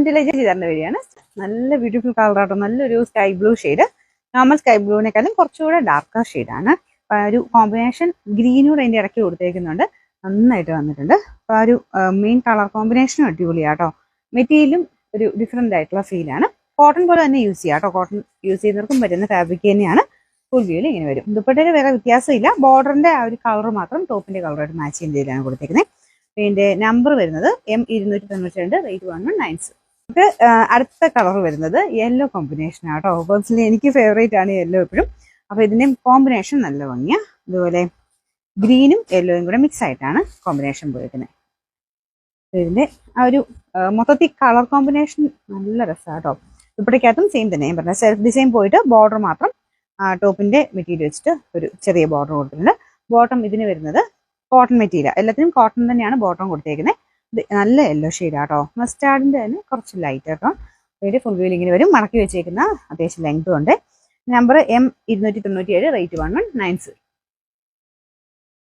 Delight ചെയ്തേണ്ട വഴിയാണ്. നല്ല beautiful colour ആട്ടോ, നല്ലൊരു sky blue shade. Normal sky ബ്ലൂവിനേക്കാളും കുറച്ചുകൂടെ ഡാർക്കർ ഷെയ്ഡാണ്. ഒരു കോമ്പിനേഷൻ ഗ്രീനൂടെ അതിൻ്റെ ഇടയ്ക്ക് കൊടുത്തേക്കുന്നുണ്ട്, നന്നായിട്ട് വന്നിട്ടുണ്ട്. അപ്പോൾ ആ ഒരു മെയിൻ കളർ കോമ്പിനേഷനും അടിപൊളിയാട്ടോ. മെറ്റീരിയലും ഒരു ഡിഫറെൻ്റ് ആയിട്ടുള്ള ഫീലാണ്. കോട്ടൺ പോലെ തന്നെ യൂസ് ചെയ്യാം കേട്ടോ. കോട്ടൺ യൂസ് ചെയ്യുന്നവർക്കും പറ്റുന്ന ഫാബ്രിക് തന്നെയാണ്. ഫുൾ വ്യൂവിൽ ഇങ്ങനെ വരും. ദുപ്പട്ടയിൽ വേറെ വ്യത്യാസമില്ല, ബോർഡറിന്റെ ആ ഒരു കളർ മാത്രം ടോപ്പിന്റെ കളറായിട്ട് മാച്ച് ചെയ്യുന്ന രീതിയിലാണ് കൊടുത്തേക്കുന്നത്. ഇതിന്റെ നമ്പർ വരുന്നത് M292, റേറ്റ് 1196. നമുക്ക് അടുത്ത കളർ വരുന്നത് യെല്ലോ കോമ്പിനേഷൻ ആട്ടോ. പേഴ്സണലി എനിക്ക് ഫേവറേറ്റ് ആണ് യെല്ലോ എപ്പോഴും. അപ്പൊ ഇതിന്റെ കോമ്പിനേഷൻ നല്ല ഭംഗിയാ. അതുപോലെ ഗ്രീനും യെല്ലോയും കൂടെ മിക്സ് ആയിട്ടാണ് കോമ്പിനേഷൻ പോയിരിക്കുന്നത്. ഇതിന്റെ ആ ഒരു മൊത്തത്തിൽ കളർ കോമ്പിനേഷൻ നല്ല രസമാട്ടോ. ദുപ്പട്ടയ്ക്കകത്തും സെയിം തന്നെ ഞാൻ പറഞ്ഞ സെൽഫ് ഡിസൈൻ പോയിട്ട് ബോർഡർ മാത്രം ടോപ്പിന്റെ മെറ്റീരിയൽ വെച്ചിട്ട് ഒരു ചെറിയ ബോർഡർ കൊടുത്തിട്ടുണ്ട്. ബോട്ടം ഇതിന് വരുന്നത് കോട്ടൺ മെറ്റീരിയൽ, എല്ലാത്തിനും കോട്ടൺ തന്നെയാണ് ബോട്ടം കൊടുത്തേക്കുന്നത്. നല്ല യെല്ലോ ഷെയ്ഡാട്ടോ. മസ്റ്റാർഡിന്റെ തന്നെ കുറച്ച് ലൈറ്റ് ആട്ടോ. ഇതിന്റെ ഫുൾ വ്യൂവിൽ ഇങ്ങനെ വരും. മടക്കി വെച്ചേക്കുന്ന അത്യാവശ്യം ലെങ്തും ഉണ്ട്. Number M297, rate 1196.